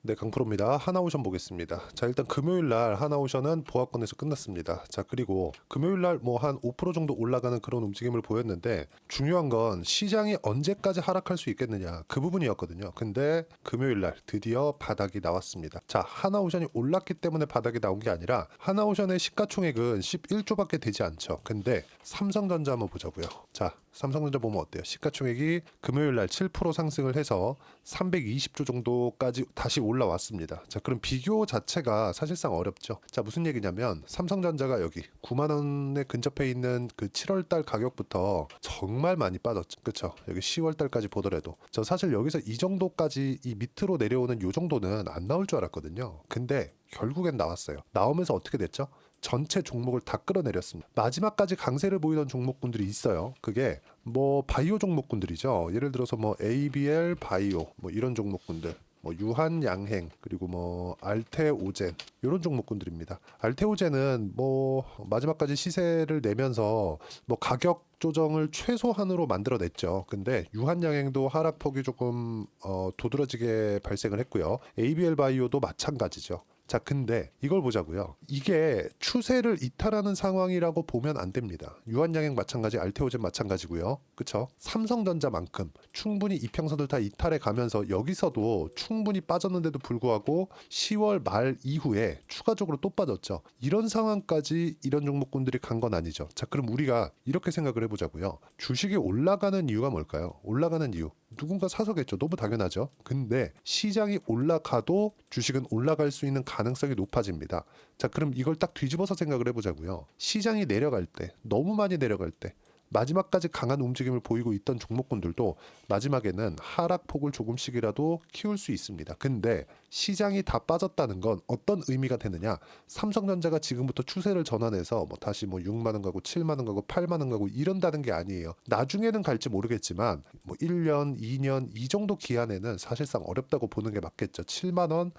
네, 강프로입니다. 하나오션 보겠습니다. 자, 일단 금요일 날 하나오션은 보합권에서 끝났습니다. 자, 그리고 금요일 날 뭐 한 5% 정도 올라가는 그런 움직임을 보였는데 중요한 건 시장이 언제까지 하락할 수 있겠느냐 그 부분이었거든요. 근데 금요일 날 드디어 바닥이 나왔습니다. 자, 하나오션이 올랐기 때문에 바닥이 나온 게 아니라 하나오션의 시가총액은 11조밖에 되지 않죠. 근데 삼성전자 한번 보자고요. 자, 삼성전자 보면 어때요? 시가총액이 금요일 날 7% 상승을 해서 320조 정도까지 다시 올라왔습니다. 자, 그럼 비교 자체가 사실상 어렵죠. 자, 무슨 얘기냐면 삼성전자가 여기 9만 원에 근접해 있는 그 7월 달 가격부터 정말 많이 빠졌죠. 그렇죠? 여기 10월 달까지 보더라도 저 사실 여기서 이 정도까지 이 밑으로 내려오는 요 정도는 안 나올 줄 알았거든요. 근데 결국엔 나왔어요. 나오면서 어떻게 됐죠? 전체 종목을 다 끌어내렸습니다. 마지막까지 강세를 보이던 종목군들이 있어요. 그게 뭐 바이오 종목군들이죠. 예를 들어서 뭐 ABL 바이오 뭐 이런 종목군들, 뭐 유한양행 그리고 뭐 알테오젠 이런 종목군들입니다. 알테오젠은 뭐 마지막까지 시세를 내면서 뭐 가격 조정을 최소한으로 만들어냈죠. 근데 유한양행도 하락폭이 조금 도드라지게 발생을 했고요. ABL 바이오도 마찬가지죠. 자, 근데 이걸 보자고요. 이게 추세를 이탈하는 상황이라고 보면 안 됩니다. 유한양행 마찬가지, 알테오젠 마찬가지고요. 그쵸? 삼성전자만큼 충분히 이평선을 다 이탈해 가면서 여기서도 충분히 빠졌는데도 불구하고 10월 말 이후에 추가적으로 또 빠졌죠. 이런 상황까지 이런 종목군들이 간 건 아니죠. 자, 그럼 우리가 이렇게 생각을 해보자고요. 주식이 올라가는 이유가 뭘까요? 올라가는 이유. 누군가 사서겠죠. 너무 당연하죠. 근데 시장이 올라가도 주식은 올라갈 수 있는 가능성이 높아집니다. 자, 그럼 이걸 딱 뒤집어서 생각을 해보자고요. 시장이 내려갈 때, 너무 많이 내려갈 때, 마지막까지 강한 움직임을 보이고 있던 종목군들도 마지막에는 하락폭을 조금씩이라도 키울 수 있습니다. 근데 시장이 다 빠졌다는 건 어떤 의미가 되느냐? 삼성전자가 지금부터 추세를 전환해서 뭐 다시 뭐 6만 원 가고 7만 원 가고 8만 원 가고 이런다는 게 아니에요. 나중에는 갈지 모르겠지만 뭐 1년, 2년 이 정도 기한에는 사실상 어렵다고 보는 게 맞겠죠. 7만 원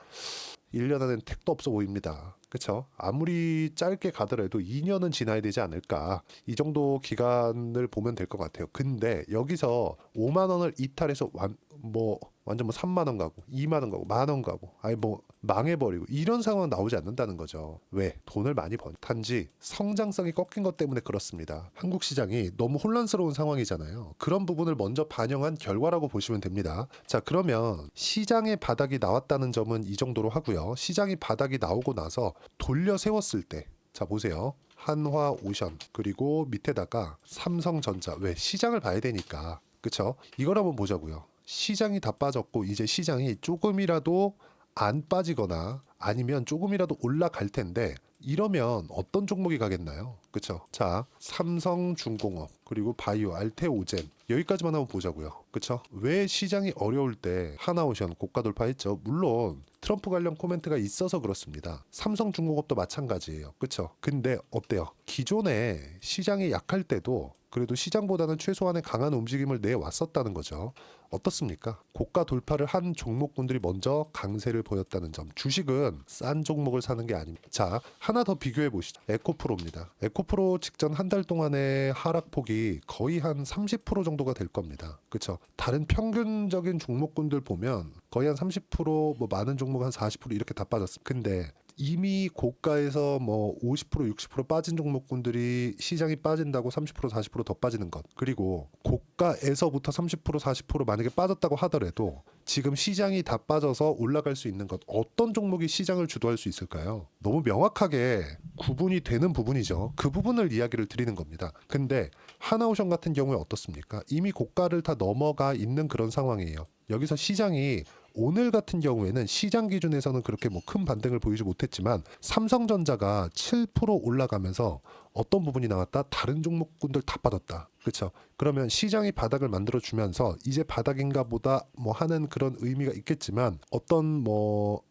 1년 안엔 택도 없어 보입니다. 그렇죠? 아무리 짧게 가더라도 2년은 지나야 되지 않을까. 이 정도 기간을 보면 될 것 같아요. 근데 여기서 5만 원을 이탈해서 완전 뭐 3만 원 가고 2만 원 가고 만 원 가고 아니 뭐 망해버리고 이런 상황 나오지 않는다는 거죠. 왜? 돈을 많이 번 탄지 성장성이 꺾인 것 때문에 그렇습니다. 한국 시장이 너무 혼란스러운 상황이잖아요. 그런 부분을 먼저 반영한 결과라고 보시면 됩니다. 자, 그러면 시장의 바닥이 나왔다는 점은 이 정도로 하고요. 시장이 바닥이 나오고 나서 돌려 세웠을 때, 자 보세요. 한화오션 그리고 밑에다가 삼성전자. 왜? 시장을 봐야 되니까. 그쵸? 이걸 한번 보자고요. 시장이 다 빠졌고 이제 시장이 조금이라도 안 빠지거나 아니면 조금이라도 올라갈 텐데 이러면 어떤 종목이 가겠나요? 그쵸? 자, 삼성중공업 그리고 바이오, 알테오젠 여기까지만 한번 보자고요. 그쵸? 왜 시장이 어려울 때 하나오션 고가 돌파했죠? 물론 트럼프 관련 코멘트가 있어서 그렇습니다. 삼성중공업도 마찬가지예요. 그쵸? 근데 어때요? 기존에 시장이 약할 때도 그래도 시장보다는 최소한의 강한 움직임을 내왔었다는 거죠. 어떻습니까? 고가 돌파를 한 종목군들이 먼저 강세를 보였다는 점. 주식은 싼 종목을 사는 게 아닙니다. 자, 하나 더 비교해 보시죠. 에코프로입니다. 에코프로 직전 한 달 동안의 하락폭이 거의 한 30% 정도가 될 겁니다. 그렇죠? 다른 평균적인 종목군들 보면 거의 한 30%, 많은 종목 한 40% 이렇게 다 빠졌습니다. 근데 이미 고가에서 뭐 50%, 60% 빠진 종목군들이 시장이 빠진다고 30%, 40%더 빠지는 것. 그리고 고가에서부터 30%, 40% 만약에 빠졌다고 하더라도 지금 시장이 다 빠져서 올라갈 수 있는 것. 어떤 종목이 시장을 주도할 수 있을까요? 너무 명확하게 구분이 되는 부분이죠. 그 부분을 이야기를 드리는 겁니다. 근데 하나오션 같은 경우에 어떻습니까? 이미 고가를 다 넘어가 있는 그런 상황이에요. 여기서 시장이 오늘 같은 경우에는 시장 기준에서는 그렇게 뭐 큰 반등을 보이지 못했지만 삼성전자가 7% 올라가면서 어떤 부분이 나왔다? 다른 종목군들 다 빠졌다. 그렇죠? 그러면 시장이 바닥을 만들어 주면서 이제 바닥인가 보다 뭐 하는 그런 의미가 있겠지만 어떤 뭐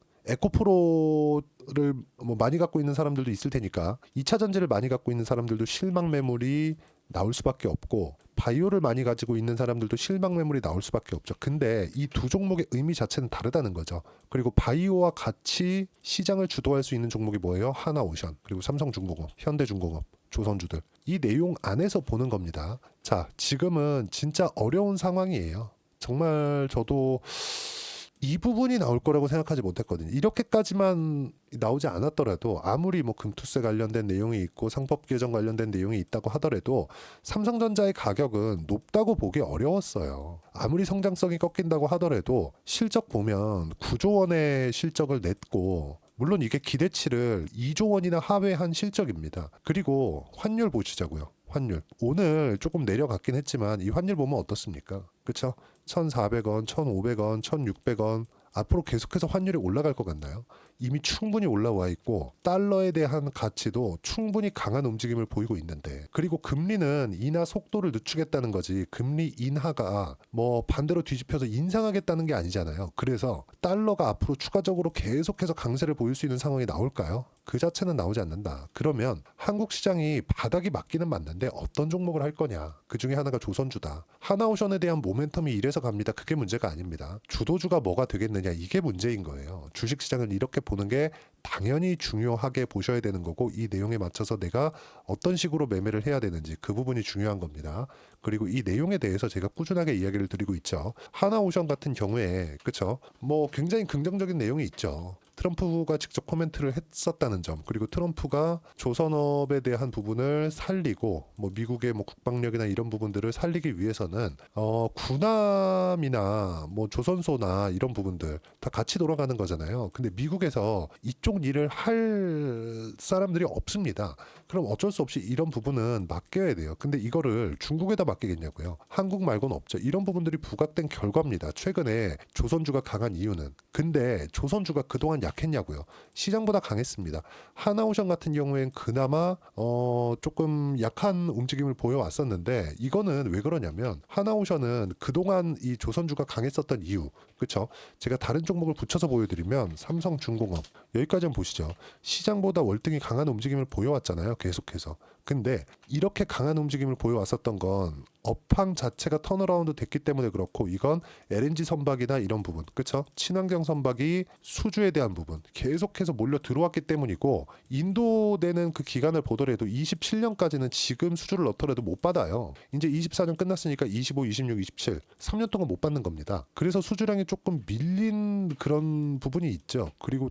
에코프로를 뭐 많이 갖고 있는 사람들도 있을 테니까 2차 전지를 많이 갖고 있는 사람들도 실망 매물이 나올 수밖에 없고 바이오를 많이 가지고 있는 사람들도 실망 매물이 나올 수밖에 없죠. 근데 이 두 종목의 의미 자체는 다르다는 거죠. 그리고 바이오와 같이 시장을 주도할 수 있는 종목이 뭐예요? 하나오션, 그리고 삼성중공업, 현대중공업, 조선주들. 이 내용 안에서 보는 겁니다. 자, 지금은 진짜 어려운 상황이에요. 정말 저도 이 부분이 나올 거라고 생각하지 못했거든요. 이렇게까지만 나오지 않았더라도 아무리 뭐 금투세 관련된 내용이 있고 상법 개정 관련된 내용이 있다고 하더라도 삼성전자의 가격은 높다고 보기 어려웠어요. 아무리 성장성이 꺾인다고 하더라도 실적 보면 9조 원의 실적을 냈고, 물론 이게 기대치를 2조 원이나 하회한 실적입니다. 그리고 환율 보시자고요. 환율. 오늘 조금 내려갔긴 했지만 이 환율 보면 어떻습니까? 그쵸? 1,400원, 1,500원, 1,600원. 앞으로 계속해서 환율이 올라갈 것 같나요? 이미 충분히 올라와 있고 달러에 대한 가치도 충분히 강한 움직임을 보이고 있는데, 그리고 금리는 인하 속도를 늦추겠다는 거지 금리 인하가 뭐 반대로 뒤집혀서 인상하겠다는 게 아니잖아요. 그래서 달러가 앞으로 추가적으로 계속해서 강세를 보일 수 있는 상황이 나올까요? 그 자체는 나오지 않는다. 그러면 한국 시장이 바닥이 맞기는 맞는데 어떤 종목을 할 거냐? 그 중에 하나가 조선주다. 하나오션에 대한 모멘텀이 이래서 갑니다. 그게 문제가 아닙니다. 주도주가 뭐가 되겠느냐, 이게 문제인 거예요. 주식시장을 이렇게 보는 게 당연히 중요하게 보셔야 되는 거고, 이 내용에 맞춰서 내가 어떤 식으로 매매를 해야 되는지 그 부분이 중요한 겁니다. 그리고 이 내용에 대해서 제가 꾸준하게 이야기를 드리고 있죠. 하나오션 같은 경우에 그쵸? 뭐 굉장히 긍정적인 내용이 있죠. 트럼프가 직접 코멘트를 했었다는 점, 그리고 트럼프가 조선업에 대한 부분을 살리고 뭐 미국의 뭐 국방력이나 이런 부분들을 살리기 위해서는 군함이나 뭐 조선소나 이런 부분들 다 같이 돌아가는 거잖아요. 근데 미국에서 이쪽 일을 할 사람들이 없습니다. 그럼 어쩔 수 없이 이런 부분은 맡겨야 돼요. 근데 이거를 중국에다 맡기겠냐고요? 한국 말고는 없죠. 이런 부분들이 부각된 결과입니다. 최근에 조선주가 강한 이유는. 근데 조선주가 그동안 약했냐고요? 시장보다 강했습니다. 하나오션 같은 경우엔 그나마 조금 약한 움직임을 보여왔었는데, 이거는 왜 그러냐면 하나오션은 그동안 이 조선주가 강했었던 이유, 그렇죠? 제가 다른 종목을 붙여서 보여드리면 삼성중공업 여기까지 한번 보시죠. 시장보다 월등히 강한 움직임을 보여왔잖아요. 계속해서. 근데 이렇게 강한 움직임을 보여왔었던 건 업황 자체가 턴어라운드 됐기 때문에 그렇고, 이건 LNG 선박이나 이런 부분, 그렇죠? 친환경 선박이 수주에 대한 부분 계속해서 몰려 들어왔기 때문이고, 인도되는 그 기간을 보더라도 27년까지는 지금 수주를 넣더라도 못 받아요. 이제 24년 끝났으니까 25, 26, 27 3년 동안 못 받는 겁니다. 그래서 수주량이 조금 밀린 그런 부분이 있죠. 그리고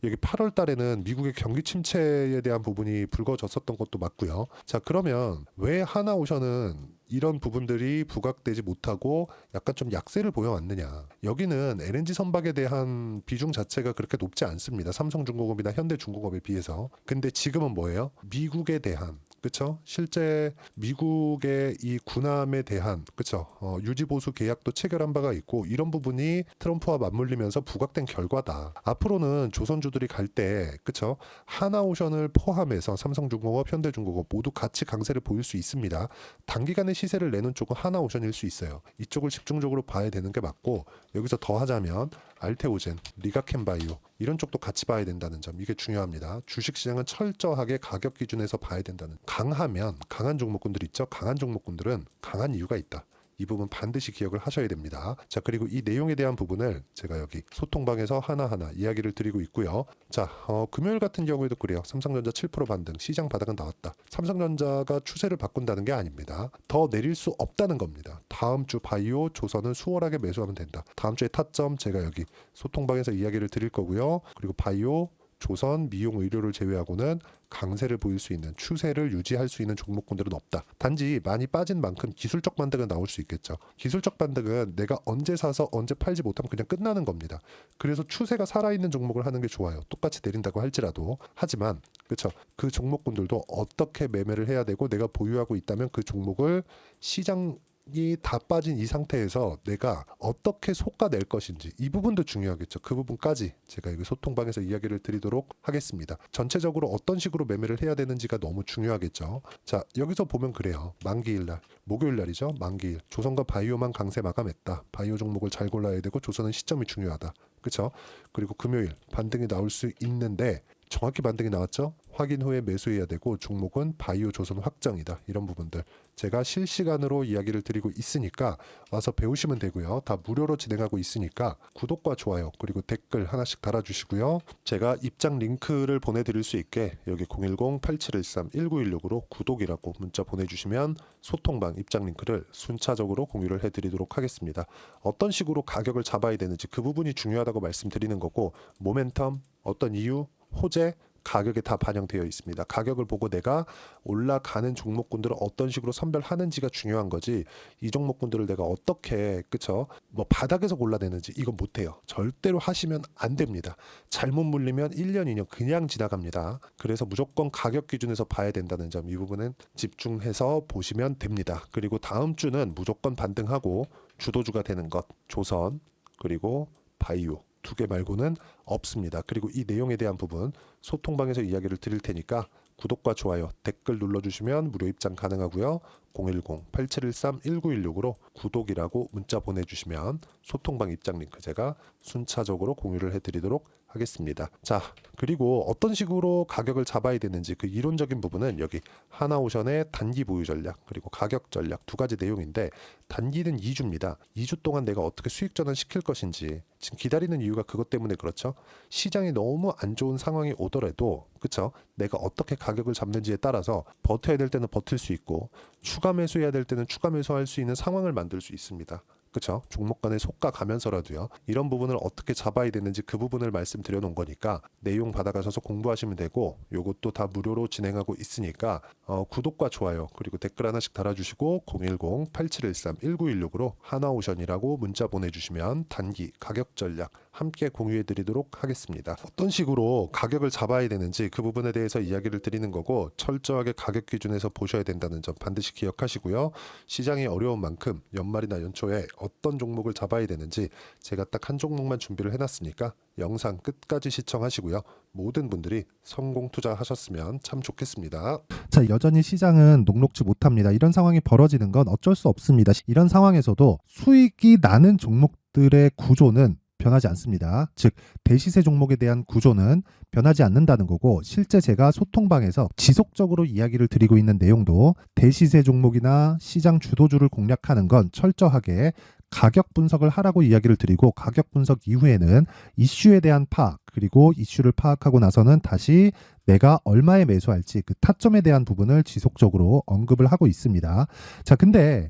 여기 8월 달에는 미국의 경기 침체에 대한 부분이 불거졌었던 것도 맞고요. 자, 그러면 왜 하나오션은 이런 부분들이 부각되지 못하고 약간 좀 약세를 보여왔느냐? 여기는 LNG 선박에 대한 비중 자체가 그렇게 높지 않습니다. 삼성중공업이나 현대중공업에 비해서. 근데 지금은 뭐예요? 미국에 대한, 그렇죠? 실제 미국의 이 군함에 대한, 그렇죠? 유지 보수 계약도 체결한 바가 있고, 이런 부분이 트럼프와 맞물리면서 부각된 결과다. 앞으로는 조선주들이 갈 때, 그렇죠? 하나오션을 포함해서 삼성중공업, 현대중공업 모두 같이 강세를 보일 수 있습니다. 단기간에 시세를 내는 쪽은 하나오션일 수 있어요. 이쪽을 집중적으로 봐야 되는 게 맞고, 여기서 더 하자면 알테오젠, 리가켄바이오 이런 쪽도 같이 봐야 된다는 점, 이게 중요합니다. 주식시장은 철저하게 가격 기준에서 봐야 된다는. 강하면 강한 종목군들 있죠. 강한 종목군들은 강한 이유가 있다. 이 부분 반드시 기억을 하셔야 됩니다. 자, 그리고 이 내용에 대한 부분을 제가 여기 소통방에서 하나하나 이야기를 드리고 있고요. 자, 금요일 같은 경우에도 그래요. 삼성전자 7% 반등, 시장 바닥은 나왔다. 삼성전자가 추세를 바꾼다는 게 아닙니다. 더 내릴 수 없다는 겁니다. 다음 주 바이오, 조선은 수월하게 매수하면 된다. 다음 주에 타점 제가 여기 소통방에서 이야기를 드릴 거고요. 그리고 바이오, 조선, 미용, 의료를 제외하고는 강세를 보일 수 있는, 추세를 유지할 수 있는 종목군들은 없다. 단지 많이 빠진 만큼 기술적 반등은 나올 수 있겠죠. 기술적 반등은 내가 언제 사서 언제 팔지 못하면 그냥 끝나는 겁니다. 그래서 추세가 살아있는 종목을 하는 게 좋아요. 똑같이 내린다고 할지라도. 하지만 그렇죠. 그 종목군들도 어떻게 매매를 해야 되고, 내가 보유하고 있다면 그 종목을 시장 이 다 빠진 이 상태에서 내가 어떻게 솎아낼 것인지, 이 부분도 중요하겠죠. 그 부분까지 제가 여기 소통방에서 이야기를 드리도록 하겠습니다. 전체적으로 어떤 식으로 매매를 해야 되는지가 너무 중요하겠죠. 자, 여기서 보면 그래요. 만기일날, 목요일날이죠. 만기일, 조선과 바이오만 강세 마감했다. 바이오 종목을 잘 골라야 되고, 조선은 시점이 중요하다. 그렇죠? 그리고 금요일 반등이 나올 수 있는데 정확히 반등이 나왔죠? 확인 후에 매수해야 되고 종목은 바이오 조선 확정이다. 이런 부분들 제가 실시간으로 이야기를 드리고 있으니까 와서 배우시면 되고요. 다 무료로 진행하고 있으니까 구독과 좋아요 그리고 댓글 하나씩 달아주시고요. 제가 입장 링크를 보내드릴 수 있게 여기 010-8713-1916으로 구독이라고 문자 보내주시면 소통방 입장 링크를 순차적으로 공유를 해드리도록 하겠습니다. 어떤 식으로 가격을 잡아야 되는지 그 부분이 중요하다고 말씀드리는 거고, 모멘텀, 어떤 이유, 호재, 가격에 다 반영되어 있습니다. 가격을 보고 내가 올라가는 종목군들을 어떤 식으로 선별하는지가 중요한 거지, 이 종목군들을 내가 어떻게 그쵸 뭐 바닥에서 골라내는지 이건 못해요. 절대로 하시면 안 됩니다. 잘못 물리면 1년 2년 그냥 지나갑니다. 그래서 무조건 가격 기준에서 봐야 된다는 점, 이 부분은 집중해서 보시면 됩니다. 그리고 다음 주는 무조건 반등하고 주도주가 되는 것, 조선 그리고 바이오 두 개 말고는 없습니다. 그리고 이 내용에 대한 부분 소통방에서 이야기를 드릴 테니까 구독과 좋아요, 댓글 눌러주시면 무료 입장 가능하고요. 010-8713-1916으로 구독이라고 문자 보내주시면 소통방 입장 링크 제가 순차적으로 공유를 해드리도록 하겠습니다. 자, 그리고 어떤 식으로 가격을 잡아야 되는지 그 이론적인 부분은 여기 하나오션의 단기 보유 전략 그리고 가격 전략 두 가지 내용인데, 단기는 2주입니다. 2주 동안 내가 어떻게 수익 전환 시킬 것인지 지금 기다리는 이유가 그것 때문에 그렇죠. 시장이 너무 안 좋은 상황이 오더라도 그쵸, 내가 어떻게 가격을 잡는지에 따라서 버텨야 될 때는 버틸 수 있고 추가 매수해야 될 때는 추가 매수할 수 있는 상황을 만들 수 있습니다. 그쵸? 종목 간의 속가 가면서라도요. 이런 부분을 어떻게 잡아야 되는지 그 부분을 말씀드려 놓은 거니까 내용 받아가셔서 공부하시면 되고, 요것도 다 무료로 진행하고 있으니까 구독과 좋아요 그리고 댓글 하나씩 달아주시고 010-8713-1916으로 하나오션이라고 문자 보내주시면 단기 가격 전략 함께 공유해 드리도록 하겠습니다. 어떤 식으로 가격을 잡아야 되는지 그 부분에 대해서 이야기를 드리는 거고, 철저하게 가격 기준에서 보셔야 된다는 점 반드시 기억하시고요. 시장이 어려운 만큼 연말이나 연초에 어떤 종목을 잡아야 되는지 제가 딱 한 종목만 준비를 해놨으니까 영상 끝까지 시청하시고요. 모든 분들이 성공 투자하셨으면 참 좋겠습니다. 자, 여전히 시장은 녹록지 못합니다. 이런 상황이 벌어지는 건 어쩔 수 없습니다. 이런 상황에서도 수익이 나는 종목들의 구조는 변하지 않습니다. 즉 대시세 종목에 대한 구조는 변하지 않는다는 거고, 실제 제가 소통방에서 지속적으로 이야기를 드리고 있는 내용도 대시세 종목이나 시장 주도주를 공략하는 건 철저하게 가격 분석을 하라고 이야기를 드리고, 가격 분석 이후에는 이슈에 대한 파악, 그리고 이슈를 파악하고 나서는 다시 내가 얼마에 매수할지 그 타점에 대한 부분을 지속적으로 언급을 하고 있습니다. 자, 근데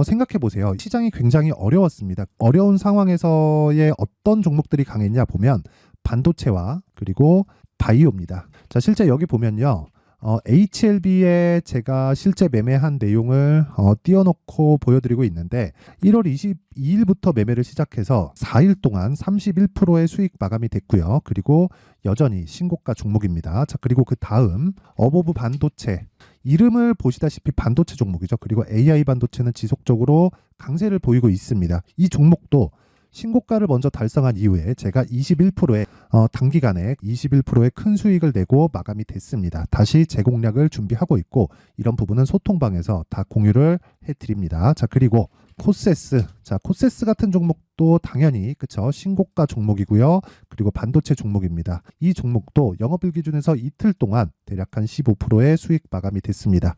생각해 보세요. 시장이 굉장히 어려웠습니다. 어려운 상황에서의 어떤 종목들이 강했냐 보면 반도체와 그리고 바이오입니다. 자, 실제 여기 보면요. HLB에 제가 실제 매매한 내용을 띄워놓고 보여드리고 있는데, 1월 22일부터 매매를 시작해서 4일 동안 31%의 수익 마감이 됐고요. 그리고 여전히 신고가 종목입니다. 자, 그리고 그 다음 어보브 반도체, 이름을 보시다시피 반도체 종목이죠. 그리고 AI 반도체는 지속적으로 강세를 보이고 있습니다. 이 종목도 신고가를 먼저 달성한 이후에 제가 21%의 단기간에 21%의 큰 수익을 내고 마감이 됐습니다. 다시 재공략을 준비하고 있고, 이런 부분은 소통방에서 다 공유를 해드립니다. 자, 그리고 코세스, 자, 코세스 같은 종목도 당연히 그쵸, 신고가 종목이고요. 그리고 반도체 종목입니다. 이 종목도 영업일 기준에서 이틀 동안 대략 한 15%의 수익 마감이 됐습니다.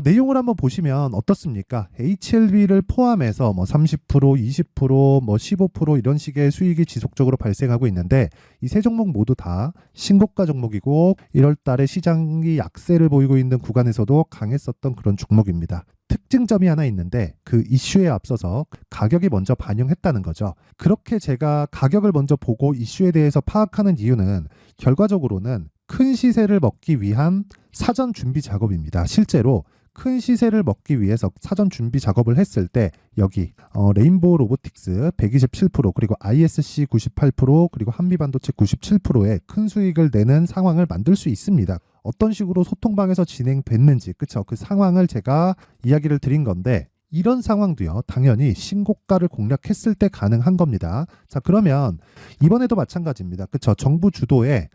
내용을 한번 보시면 어떻습니까? HLB를 포함해서 뭐 30%, 20%, 뭐 15% 이런 식의 수익이 지속적으로 발생하고 있는데, 이 세 종목 모두 다 신고가 종목이고 1월 달에 시장이 약세를 보이고 있는 구간에서도 강했었던 그런 종목입니다. 특징점이 하나 있는데, 그 이슈에 앞서서 가격이 먼저 반영했다는 거죠. 그렇게 제가 가격을 먼저 보고 이슈에 대해서 파악하는 이유는 결과적으로는 큰 시세를 먹기 위한 사전 준비 작업입니다. 실제로 큰 시세를 먹기 위해서 사전 준비 작업을 했을 때 여기 레인보우 로보틱스 127%, 그리고 ISC 98%, 그리고 한미반도체 97%의 큰 수익을 내는 상황을 만들 수 있습니다. 어떤 식으로 소통방에서 진행됐는지 그쵸, 그 상황을 제가 이야기를 드린 건데, 이런 상황도요 당연히 신고가를 공략했을 때 가능한 겁니다. 자, 그러면 이번에도 마찬가지입니다. 그쵸, 정부 주도의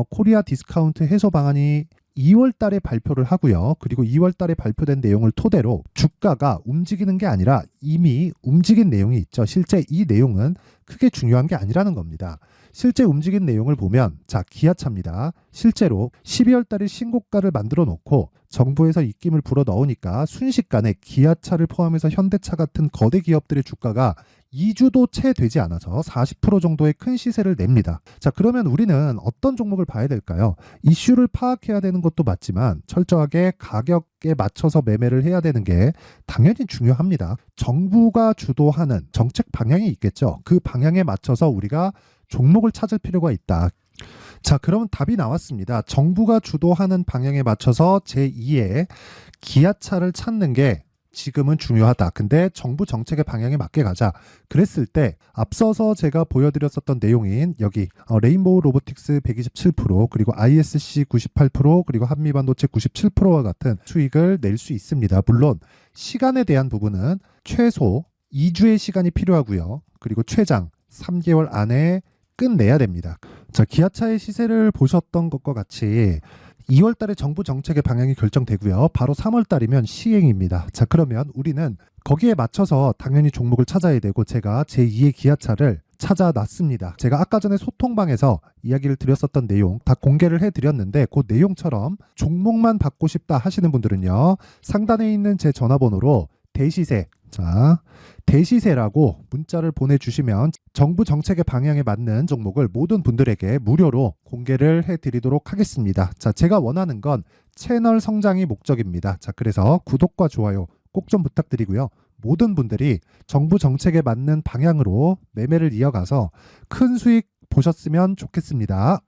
코리아 디스카운트 해소 방안이 2월 달에 발표를 하고요. 그리고 2월 달에 발표된 내용을 토대로 주가가 움직이는 게 아니라 이미 움직인 내용이 있죠. 실제 이 내용은 크게 중요한 게 아니라는 겁니다. 실제 움직인 내용을 보면 자, 기아차입니다. 실제로 12월 달에 신고가를 만들어 놓고 정부에서 입김을 불어 넣으니까 순식간에 기아차를 포함해서 현대차 같은 거대 기업들의 주가가 2주도 채 되지 않아서 40% 정도의 큰 시세를 냅니다. 자, 그러면 우리는 어떤 종목을 봐야 될까요? 이슈를 파악해야 되는 것도 맞지만 철저하게 가격에 맞춰서 매매를 해야 되는 게 당연히 중요합니다. 정부가 주도하는 정책 방향이 있겠죠. 그 방향에 맞춰서 우리가 종목을 찾을 필요가 있다. 자, 그러면 답이 나왔습니다. 정부가 주도하는 방향에 맞춰서 제2의 기아차를 찾는 게 지금은 중요하다. 근데 정부 정책의 방향에 맞게 가자. 그랬을 때 앞서서 제가 보여드렸었던 내용인 여기 레인보우 로보틱스 127% 그리고 ISC 98% 그리고 한미반도체 97%와 같은 수익을 낼 수 있습니다. 물론 시간에 대한 부분은 최소 2주의 시간이 필요하고요. 그리고 최장 3개월 안에 끝내야 됩니다. 자, 기아차의 시세를 보셨던 것과 같이 2월 달에 정부 정책의 방향이 결정되고요. 바로 3월 달이면 시행입니다. 자, 그러면 우리는 거기에 맞춰서 당연히 종목을 찾아야 되고 제가 제2의 기아차를 찾아놨습니다. 제가 아까 전에 소통방에서 이야기를 드렸었던 내용 다 공개를 해드렸는데 그 내용처럼 종목만 받고 싶다 하시는 분들은요. 상단에 있는 제 전화번호로 대시세, 자, 대시세라고 문자를 보내주시면 정부 정책의 방향에 맞는 종목을 모든 분들에게 무료로 공개를 해드리도록 하겠습니다. 자, 제가 원하는 건 채널 성장이 목적입니다. 자, 그래서 구독과 좋아요 꼭 좀 부탁드리고요. 모든 분들이 정부 정책에 맞는 방향으로 매매를 이어가서 큰 수익 보셨으면 좋겠습니다.